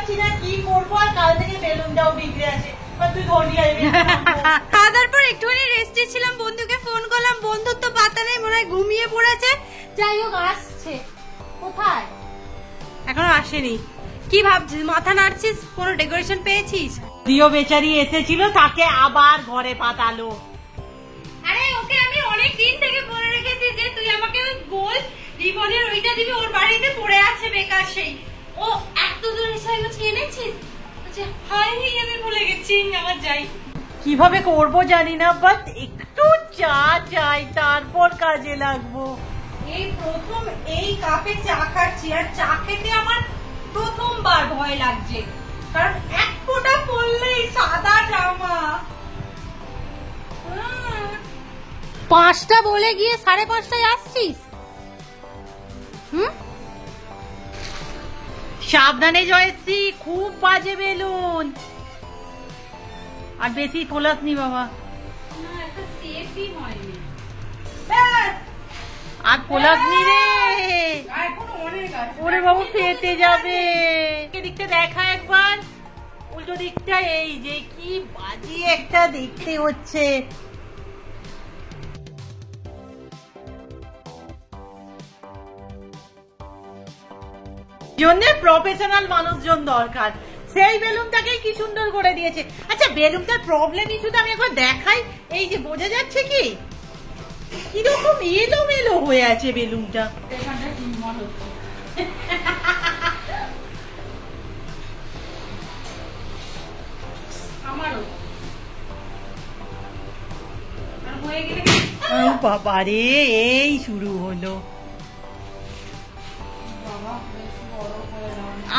পাচ্ছি না কি করবো, আর কাল থেকে বেলুনটাও বিগড়ে আছে। তুই ধরবি আসবি। খাওয়ার পর একটুখানি রেস্টে ছিলাম, বন্ধুকে ফোন করলাম, বন্ধুর তো পাতা নেই, মনে হয় ঘুমিয়ে পড়েছে। যাই হোক আসছে। কোথায়? এখনো আসেনি। কি ভাবছিস, মাথা নাড়ছিস? কোনো ডেকোরেশন পেয়েছিস? প্রিয় বেচারি এসেছিল, তাকে আবার ঘরে পাঠালো। আরে ওকে আমি অনেক দিন থেকে বলে রেখেছি যে তুই আমাকে ওই গোল রিবনের ওইটা দিবি, ওর বাড়িতে পড়ে আছে বেকার সেই। ও এত দূর এসে এগুলো এনেছিস? আচ্ছা হাই আমি ভুলে গেছি, আমার যাই। কিভাবে করবো জানি না, বাট একটু চা চাই, তারপর কাজে লাগবো। এই প্রথম এই কাপে চা খাচ্ছি, আর চা খেতে আমার প্রথমবার ভয় লাগছে, কারণ এক ফোঁটা পড়লেই সাদা জামা। 5টা বলে গিয়ে 5:30টায় আসছিস। সাবধানে জয়শ্রী, খুব বাজে বেলুন। আর বেশি ফোলাস নি বাবা, আর ফোলাস নি রে। ওরে বাবু ফেটে যাবে। দিকটা দেখা একবার, উল্টো দিকটা। এই যে কি বাজে একটা দেখতে হচ্ছে। জন্য প্রফেশনাল মানুষজন দরকার। সেই বেলুনটাকেই কি সুন্দর করে দিয়েছে। আচ্ছা বেলুনটার প্রবলেম ইস্যুটা আমি একবার দেখাই। এই যে বোঝা যাচ্ছে কি কিরকম এলোমেলো হয়ে আছে বেলুনটা। বাবা রে, এই শুরু হলো।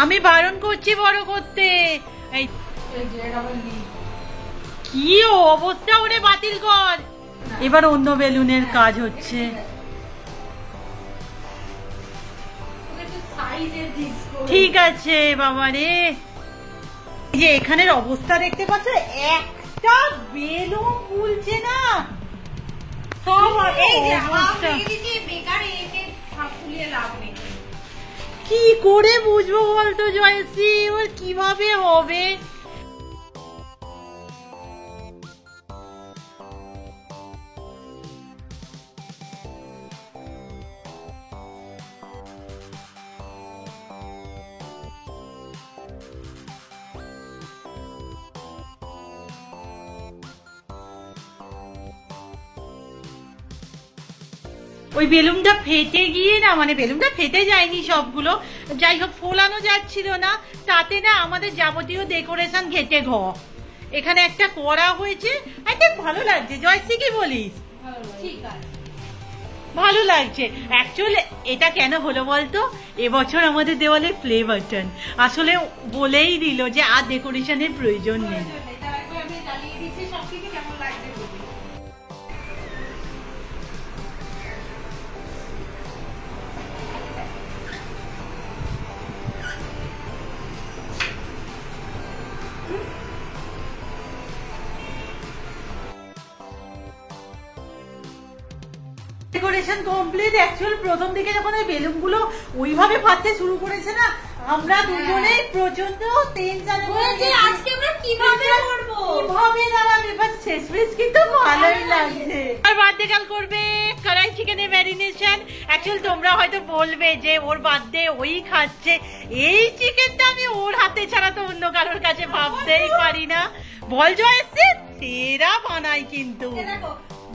আমি বারণ করছি বড় করতে। কি অবস্থা, ওরে বাতিল কর। এবার অন্য বেলুনের কাজ হচ্ছে। ঠিক আছে বাবা রে। যে এখানের অবস্থা দেখতে পাচ্ছ, একটা বেলুন খুলছে না। সব কি করে বুঝবো বলতো জয়শ্রী, ওর কিভাবে হবে? ওই বেলুনটা ফেটে গিয়ে না, মানে বেলুনটা ফেটে যায়নি সবগুলো, যাই হোক ফোলানো যাচ্ছিল না, তাতে না আমাদের যাবতীয় ডেকোরেশন ঘেটে ঘ। এখানে একটা করা হয়েছে, আচ্ছা ভালো লাগছে। জয়শ্রী কি বলিস? ঠিক আছে, ভালো লাগছে। অ্যাকচুয়ালি এটা কেন হলো বলতো, এবছর আমাদের দেওয়ালে প্লে বাটন আসলে বলেই দিল যে আর ডেকোরেশনের প্রয়োজন নেই। Decoration complete. অ্যাকচুয়াল প্রথম দিকে যখন ওই বেলুনগুলো ওইভাবে ফাটতে শুরু করেছে না, আমরা দুজনেই প্রচন্ড টেনশনে পড়েছি আজকে আমরা কিভাবে করব, কিভাবে দাঁড়াবে। বাট শেষমেশ কিন্তু ভালোই লাগছে। আর বার্থডে কাল করবে কড়াই চিকেনের ম্যারিনেশন। অ্যাকচুয়ালি তোমরা হয়তো বলবে যে ওর বার্থডে ওই খাচ্ছে, এই চিকেনটা আমি ওর হাতে ছাড়া তো অন্য কারোর কাছে ভাবতেই পারি না। বল জয়শ্রী, সেরা বানাই কিন্তু।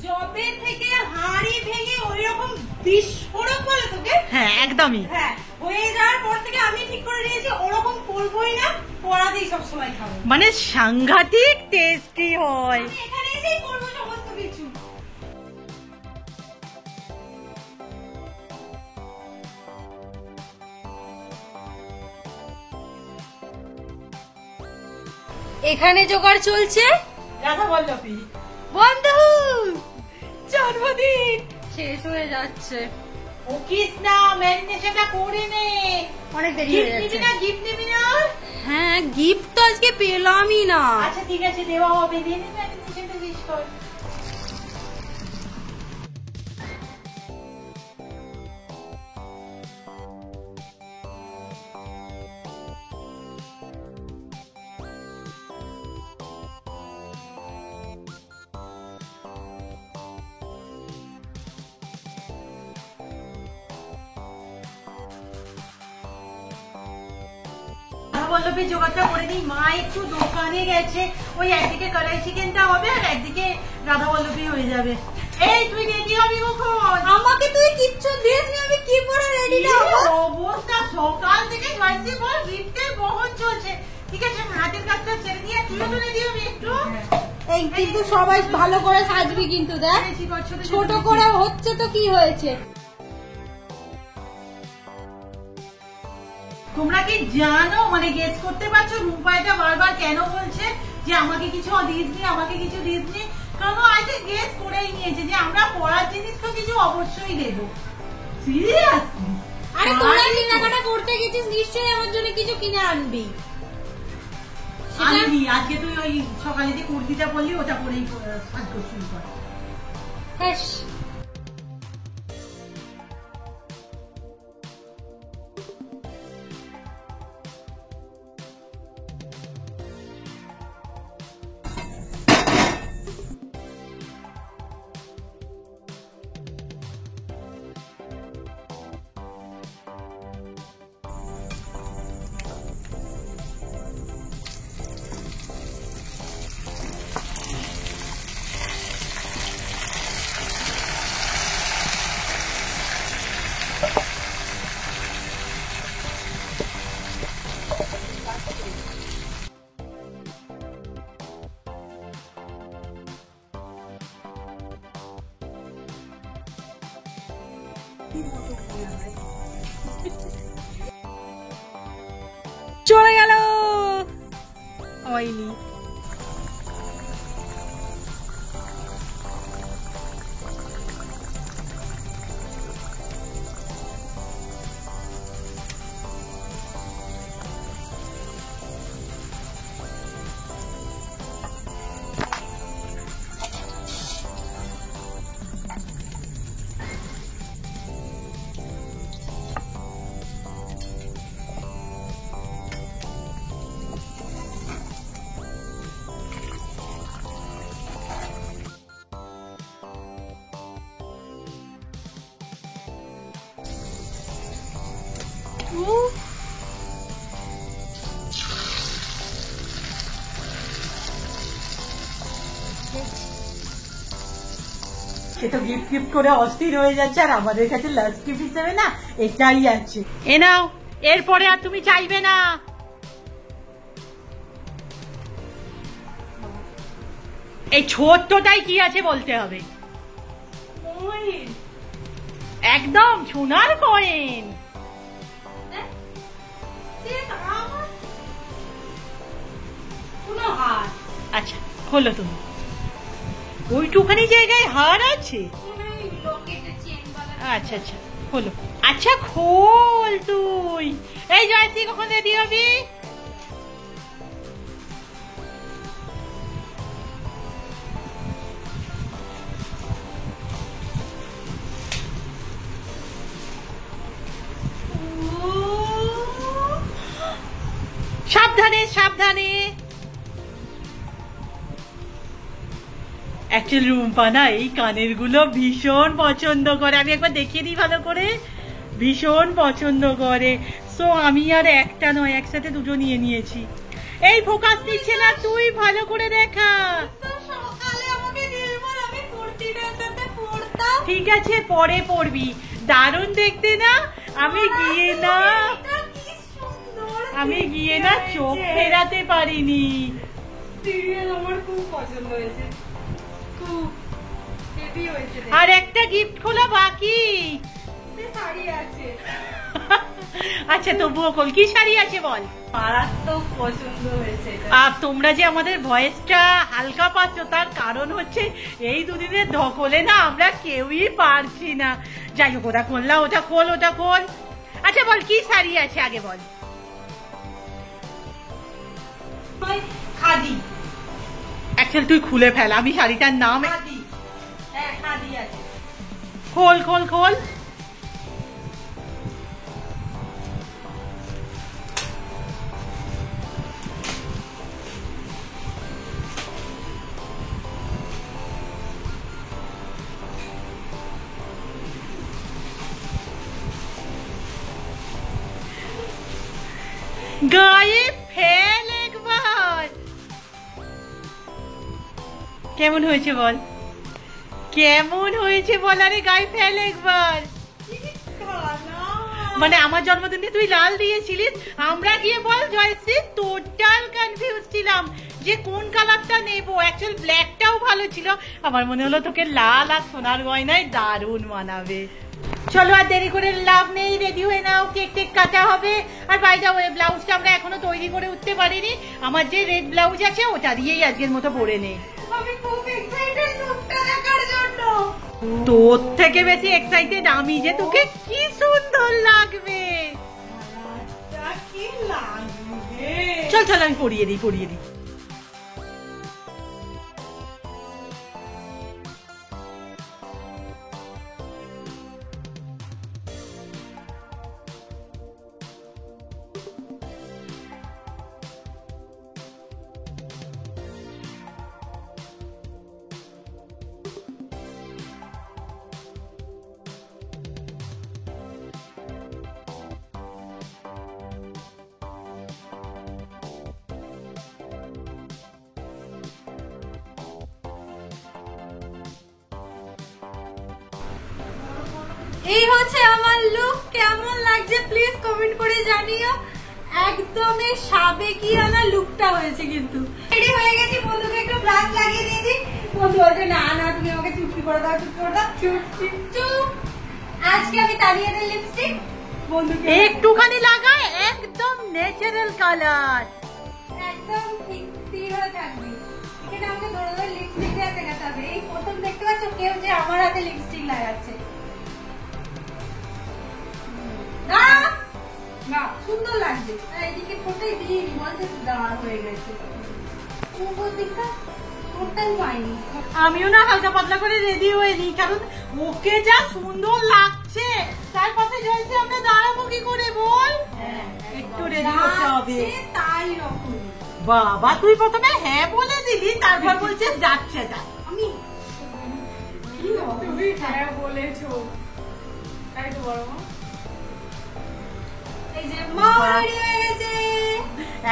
জবে থেকে হাড়ি ভেঙে ওইরকম বিস্ফোরক বলে তোকে। হ্যাঁ একদমই। হ্যাঁ হয়ে যাওয়ার পর থেকে আমি ঠিক করে নিয়েছি ওরকম করবোই না, কড়াতেই সবসময় খাবো। মানে সাংঘাতিক টেস্টি হয়। আমি এখানে এসেই করবো সমস্ত কিছু। এখানে জোগাড় চলছে রাধা বল্লভী বন্ধু জন্মদিন শেষ হয়ে যাচ্ছে। ওকিস না, ম্যারিনেশনটা করে নে। অনেক দেরি হয়ে যাচ্ছে। গিফট নিবি না? হ্যাঁ গিফট তো আজকে পেলামই না। আচ্ছা ঠিক আছে, দেওয়া হবে। দিয়ে নে ম্যারিনেশনটা শেষ কর। পল্লবীর জোগাড়টা করে দিই। মা একটু দোকানে গেছে, ওই একদিকে কড়াই চিকেনটা হবে আর একদিকে রাধা পল্লবী হয়ে যাবে। এই তুই রেডি হবি কখন? আমাকে তুই কিচ্ছু দিসনি, আমি কি করে রেডি হবো? অবস্থা সকাল থেকে জয়সি বল গিফটের বহন চলছে। ঠিক আছে হাতের কাজটা ছেড়ে দিয়ে তুইও তো রেডি হবি একটু। এই কিন্তু সবাই ভালো করে সাজবি কিন্তু, দেখ ছোট করে হচ্ছে তো কি হয়েছে। তোমরা কি জানো, মানে গেস করতে পারছো রুম্পা এটা বারবার কেন বলছে যে আমাকে কিছু দিসনি, আমাকে কিছু দিসনি? কারণ আজকে গেস করেই নিয়েছে যে আমরা পড়ার জিনিস তো কিছু অবশ্যই দেবো। সিরিয়াসলি? আরে তোরা কেনাকাটা করতে গেছিস, নিশ্চয়ই আমার জন্য কিছু কিনে আনবি। আনবি? আজকে তুই ওই সকালে যে কুর্তিটা পরলি ওটা পরেই সাজগো শুরু কর। হ্যাঁ চলে গেল অয়েলি। সে তো গিফট গিফট করে অস্থির হয়ে যাচ্ছে, আর আমাদের কাছে লাস্ট গিফট হিসেবে না এটাই আছে। এ নাও, এরপরে আর তুমি চাইবে না। এই ছোট্টটাই কি আছে বলতে হবে। একদম সোনার কয়েন। আচ্ছা খোলো তুমি। ওইটুখানি জায়গায় হার আছে? আচ্ছা আচ্ছা খোলো। আচ্ছা খোল তুই। এই জয়সি কখন রেডি হবি? সাবধানে সাবধানে। অ্যাকচুয়ালি রুম্পা না এই কানের গুলো ভীষণ পছন্দ করে, আমি একবার দেখিয়ে দিই ভালো করে। ভীষণ পছন্দ করে, সো আমি আর একটা নয় একসাথে দুটো নিয়ে নিয়েছি। এই ফোকাস দিচ্ছে না, তুই ভালো করে দেখা। ঠিক আছে পরে পড়বি, দারুণ দেখতে না? আমি গিয়ে না চোখ ফেরাতে পারিনি। সিরিয়াল আমার খুব পছন্দ হয়েছে, খুব হেভি হয়েছে। আর একটা গিফট খোলা বাকি। শাড়ি আছে। আচ্ছা তবুও খোল, কি শাড়ি আছে বল। মারাত্মক পছন্দ হয়েছে। আর তোমরা যে আমাদের ভয়েসটা হালকা পাচ্ছ তার কারণ হচ্ছে এই দুদিনের ধকলে না আমরা কেউই পারছি না। যাই হোক ওটা খোল না, ওটা খোল, ওটা খোল। আচ্ছা বল কি শাড়ি আছে আগে বল। খাদি। অ্যাকচুয়ালি তুই খুলে ফেল, আমি শাড়িটার নাম। খাদি, হ্যাঁ খাদি আছে। খোল খোল খোল। গায়ে কেমন হয়েছে বল, কেমন হয়েছে বল, আরে গায়ে ফেল একবার। মানে আমার জন্মদিনে তুই লাল দিয়েছিলিস, আমরা গিয়ে বল জয়শ্রী টোটাল কনফিউজ ছিলাম যে কোন কালারটা নেব। অ্যাকচুয়াল ব্ল্যাকটাও ভালো ছিল, আমার মনে হলো তোকে লাল আর সোনার গয়নায় দারুণ মানাবে। চলো আর দেরি করে লাভ নেই, রেডি হয়ে নাও, কেক টেক কাটা হবে। আর বাই দা ওয়ে ব্লাউজটা আমরা এখনো তৈরি করে উঠতে পারিনি, আমার যে রেড ব্লাউজ আছে ওটা দিয়েই আজকের মতো পরে নে। আমি খুব এক্সাইটেড লুকটা দেখার জন্য। তোর থেকে বেশি এক্সাইটেড আমি যে তোকে কি সুন্দর লাগবে। চল চল আমি পরিয়ে দিই, পরিয়ে দিই। এই হচ্ছে আমার লুক, কেমন লাগছে প্লিজ কমেন্ট করে জানিও। একদমই সাবেকিয়ানা লুকটা হয়েছে। কিন্তু রেডি হয়ে গেছি, বন্ধুকে একটু ব্লাশ লাগিয়ে দিয়েছি। বন্ধু বলছে না না তুমি আমাকে চুটকি করে দাও, চুটকি করে দাও, চুটকি চুপ। আজকে আমি তানিয়াদের লিপস্টিক বন্ধুকে একটুখানি লাগায়, একদম ন্যাচারাল কালার, একদম ঠিক স্থির হয়ে থাকবি। এখানে আমাকে ধরে ধরে লিপস্টিক দিয়ে দেখাতে হবে। এই প্রথম দেখতে পাচ্ছ কেউ যে আমার হাতে লিপস্টিক লাগাচ্ছে। না সুন্দর লাগছে, এদিকে ফোটাই দিয়ে বলতে দাঁড় হয়ে গেছে। আমিও না হালকা পাতলা করে রেডি হয়ে নিই, কারণ ওকে যা সুন্দর লাগছে তার পাশে জয়শ্রী আমরা দাঁড়াবো কি করে বল। একটু রেডি হতে হবে। তাই রকম বাবা তুই প্রথমে হ্যাঁ বলে দিলি, তারপর বলছে যাচ্ছে যা। আমি কি তুমি হ্যাঁ বলেছো তাই তো বড় মা। এই যে মা রেডি হয়ে গেছে।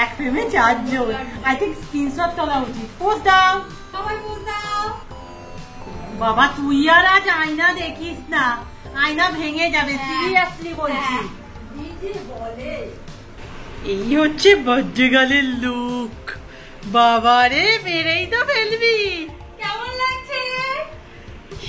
এক ফ্রেমে 4 জন, আই থিংক স্ক্রিনশট তোলা উচিত। পোস্ট দাও, সবাই পোজ দাও। বাবা তুই আর আজ আয়না দেখিস না, আয়না ভেঙে যাবে, সিরিয়াসলি বলছি। বলে এই হচ্ছে বার্থডে গার্লের লুক। বাবা রে মেরেই তো ফেলবি। কেমন লাগছে?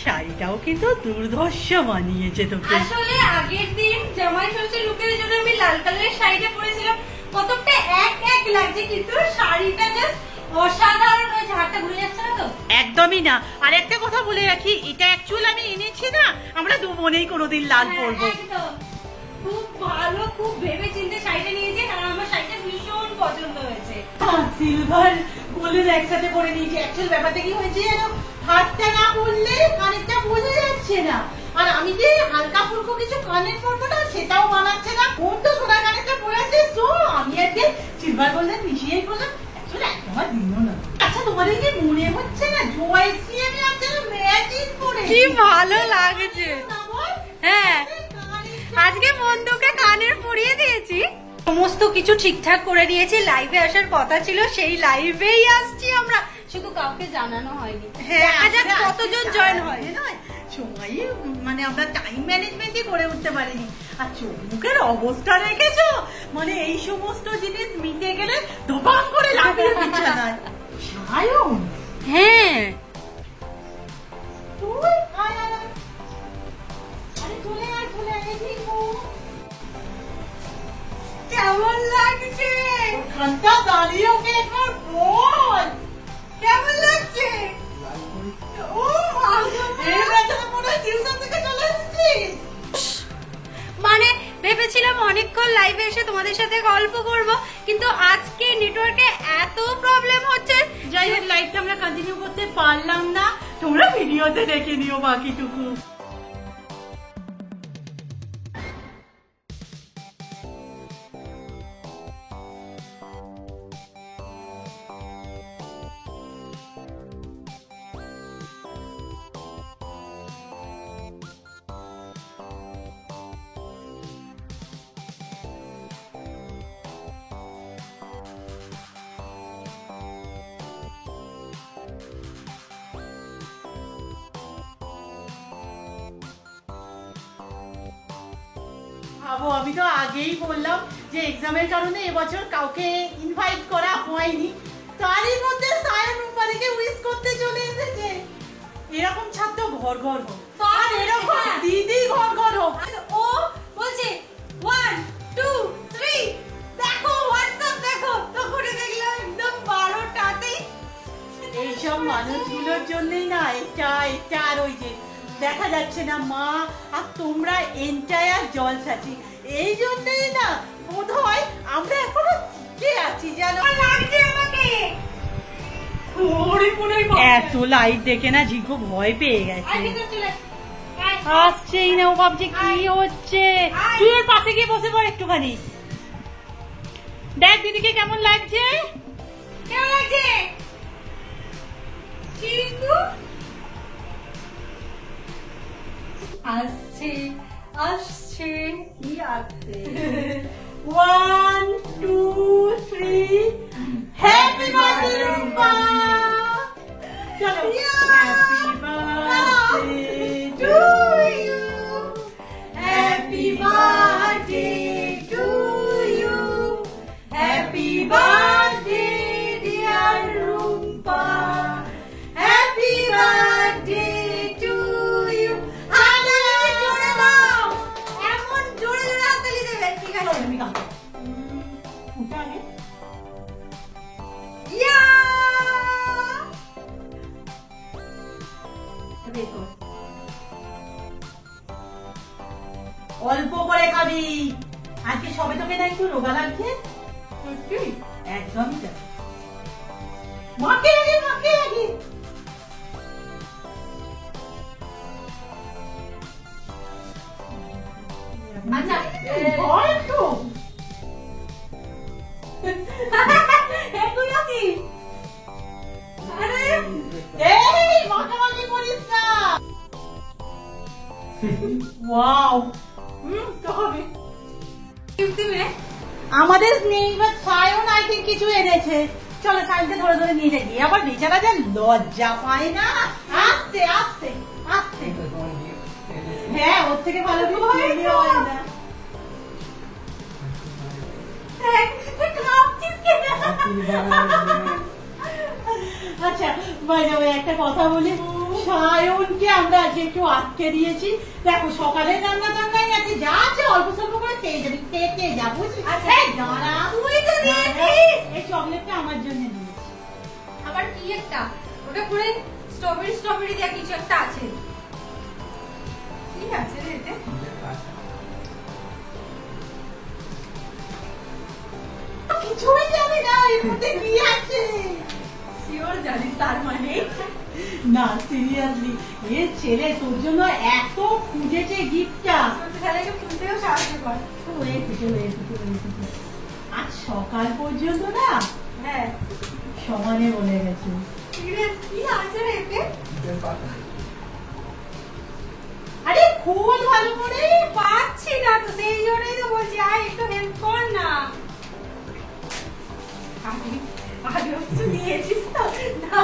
শাড়িটাও কিন্তু দুর্ধর্ষ মানিয়েছে তোকে। আসলে আগের দিন জামাই ষষ্ঠীর লুকের জন্য আমি লাল কালারের শাড়িটা পরেছিলাম, কতটা এক এক লাগছে, কিন্তু শাড়িটা জাস্ট অসাধারণ হয়েছে। হাতটা ঘুরে যাচ্ছে না তো? একদমই না। আর একটা কথা বলে রাখি, এটা অ্যাকচুয়ালি আমি এনেছি না, আমরা দু বোনেই কোনোদিন লাল পরবো। একদম খুব ভালো, খুব ভেবে চিন্তে শাড়িটা নিয়েছি, আর আমার শাড়িটা ভীষণ পছন্দ হয়েছে। সিলভার গোল্ডের একসাথে পরে নিয়েছি। অ্যাকচুয়াল ব্যাপারটা কি হয়েছে জানো, হাতটা না পরলে কানেরটা বোঝা যাচ্ছে না, আর আমি যে হালকা ফুলকো কিছু কানের পরবো না সেটাও মানাচ্ছে না। ওর তো সোনা কানেরটা পরে আছে, তো আমি আজকে সিলভার গোল্ডেন মিশিয়েই করলাম। অ্যাকচুয়ালি একদম দিনও না। আচ্ছা তোমাদের কি মনে হচ্ছে না জয়শ্রী আমি আজকে ম্যাচিং পরে কি ভালো লাগছে। হ্যাঁ আজকে বন্ধুকে কানের পরিয়ে দিয়েছি, সমস্ত কিছু ঠিকঠাক করে নিয়েছি। লাইভে আসার কথা ছিল, সেই লাইভেই আসছি আমরা, শুধু কাউকে জানানো হয়নি। দেখা যাক কতজন জয়েন হয়। সময় মানে আমরা টাইম ম্যানেজমেন্টই করে উঠতে পারিনি। আর চোখ মুখের অবস্থা রেখেছো, মানে এই সমস্ত জিনিস মিটে গেলে ধপাং করে লাফিয়ে বিছানায়। সায়ন হ্যাঁ তুই আয় আয় আয়। আরে চলে আয় চলে আয়, ঠিক কেমন লাগছে? ঘন্টা দাঁড়িয়ে ওকে একবার বল কেমন লাগছে? ও এই বেচারা মনে হয় টিউশন থেকে চলে এসেছিস। মানে ভেবেছিলাম অনেকক্ষণ লাইভে এসে তোমাদের সাথে গল্প করব, কিন্তু আজকে নেটওয়ার্কে এত প্রবলেম হচ্ছে, যাই হোক লাইভটা আমরা কন্টিনিউ করতে পারলাম না, তোমরা ভিডিওতে দেখে নিও বাকিটুকু। ভাবো আমি তো আগেই বললাম যে এক্সামের কারণে এবছর কাউকে ইনভাইট করা হয়নি, তারই মধ্যে সায়ন রূপালীকে উইশ করতে চলে এসেছে। এরকম ছাত্র ঘর ঘর হোক, আর এরকম দিদি ঘর ঘর হোক। ও বলছে 1 2 3 দেখো হোয়াটসঅ্যাপ দেখো, তখন দেখলাম একদম 12টাতেই। এইসব মানুষগুলোর জন্যই না এটা আর ওই যে দেখা যাচ্ছে না মা আর তোমরা এন্টায়ার জলসাছি, এই জন্যই না বোধ হয় আমরা এখনো টিকে আছি জানো। লাগছে আমাকে এত লাইট দেখে না ঝিকো ভয় পেয়ে গেছে, আসছেই না, ও ভাবছে কি হচ্ছে। তুই ওর পাশে গিয়ে বসে পড় একটুখানি, দেখ দিদিকে কেমন লাগছে। কেমন লাগছে চিকু? আসছে আসছে কি আসছে 1 2 3 হ্যাপি বার্থডে রুম্পা। চলো happy birthday to you, happy birthday to you, happy birthday dear Rumpa, happy birthday to you. জোরে দাও, এমন জোরে জোরে হাততালি দেবে। ঠিক আছে ইয়া অল্প করে খাবি, আজকে সবে তোকে না একটু রোগা লাগছে। একদমই তাই, মাকে আগে মাকে আগে। আচ্ছা ভয় তো এগুলো কি? আরে এই মাখামাখি করিস না। ওয়াও তো হবে। আমাদের নেই বা সায়ন আই থিঙ্ক কিছু এনেছে, চলো সায়নকে ধরে ধরে নিয়ে যাই। আবার বেচারা যেন লজ্জা পায় না, আস্তে আস্তে আস্তে। হ্যাঁ ওর থেকে ভালো কিছু তৈরি হয় না। আচ্ছা বাইরে ওই একটা কথা বলি, সায়নকে আমরা আজকে একটু আটকে দিয়েছি। দেখো সকালে রান্না টান্নাই আছে, যা আছে অল্প স্বল্প করে খেয়ে যাবি, খেয়ে যা বুঝলি। আচ্ছা, দাঁড়া, তুই তো দিয়েছিস। এই চকলেটটা আমার জন্য দিয়েছি। আবার কি একটা, ওটা পুরো স্ট্রবেরি স্ট্রবেরি দেয়া কিছু একটা আছে। কি আছে রে এতে? কিছুই জানি না এর মধ্যে কি আছে। শিওর জানিস তার মানে? না সিরিয়াসলি, এ ছেলে তোর জন্য এত খুঁজেছে গিফটটা। ছেলেকে খুঁজতেও সাহায্য কর। আজ সকাল পর্যন্ত না হ্যাঁ সমানে বলে গেছে। সিরিয়াস কি আছে রে এতে? আরে খোল ভালো করে। পাচ্ছি না তো, সেই জন্যই তো বলছি আয় একটু হেল্প কর না। আগে কিছু দিয়েছিস তো না?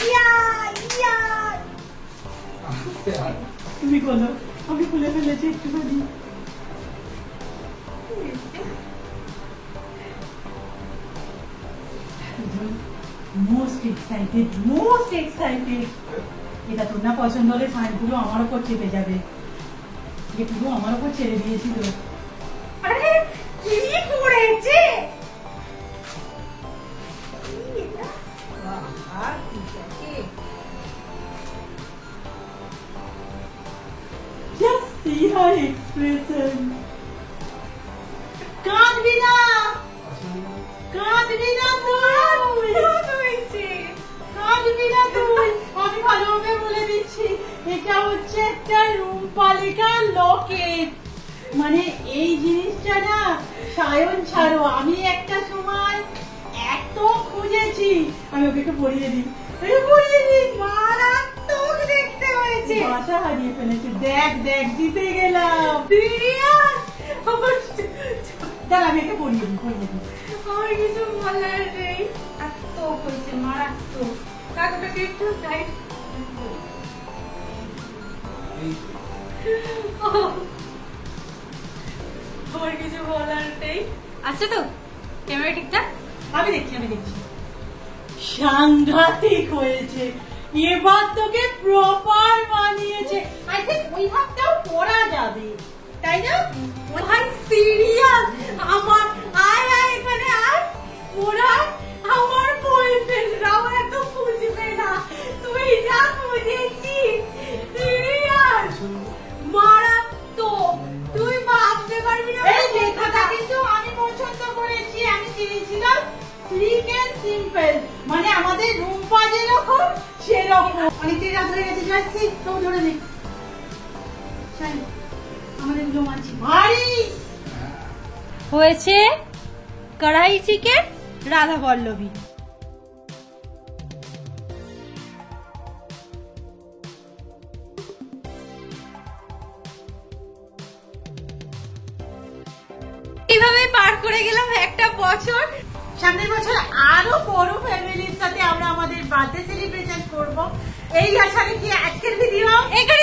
ইয়া ইয়া তুমি বলো, আমি খুলে ফেলেছি একটুখানি। Most excited. এটা তোর না পছন্দ হলে সাইনগুলো আমার উপর চেপে যাবে, যে পুরো আমার উপর ছেড়ে দিয়েছিল। আরে কি করেছে? Just see her expression. কাঁদবি না, কাঁদবি না তুই, কাঁদবি না তুই। আমি ভালোভাবে বলে দিচ্ছি, এটা হচ্ছে একটা রুম্পালিকার লকেট। মানে এই জিনিসটা না সায়ন ছাড়ো, আমি একটা সময় এত খুঁজেছি। আমি ওকে একটু পরিয়ে দিই, পরিয়ে দিই। মারাত্মক দেখতে হয়েছে। বাসা হারিয়ে ফেলেছে। দেখ দেখ জিতে গেলাম। সিরিয়াস? দাঁড়া আমি একটা পরিয়ে দিই, পরিয়ে দিই। আমার কিছু বলার নেই, এত হয়েছে মারাত্মক। কাকুটাকে একটু টাইট আমার কিছু বলার নেই। আচ্ছা তো ক্যামেরা ঠিকঠাক? আমি দেখছি সাংঘাতিক হয়েছে, এবার তোকে প্রপার বানিয়েছে। আই থিঙ্ক ওই হাতটাও পরা যাবে, তাই না? ভাই সিরিয়াস, আমার আয় এখানে আয়, ওরা আমার বয়ফ্রেন্ডরাও এত বুঝবে না, তুই যা বুঝেছিস। সিরিয়াস মারাত্মক, তুই ভাবতে পারবি না। এই লেখাটা কিন্তু আমি পছন্দ করেছি, আমি চেয়েছিলাম স্লিক এন্ড সিম্পল, মানে আমাদের রুম্পা যেরকম সেরকম। অনেকটাই রাত হয়ে গেছে, যাচ্ছি তো ধরে নে। আমাদের গুলো মানছি ভারী হয়েছে কড়াই চিকেন রাধা পল্লবী। এইভাবে পার করে গেলাম একটা বছর। সামনের বছর আরো বড় ফ্যামিলির সাথে আমরা আমাদের বার্থডে সেলিব্রেশন করব। এই আশা রেখে আজকের ভিডিও এখানে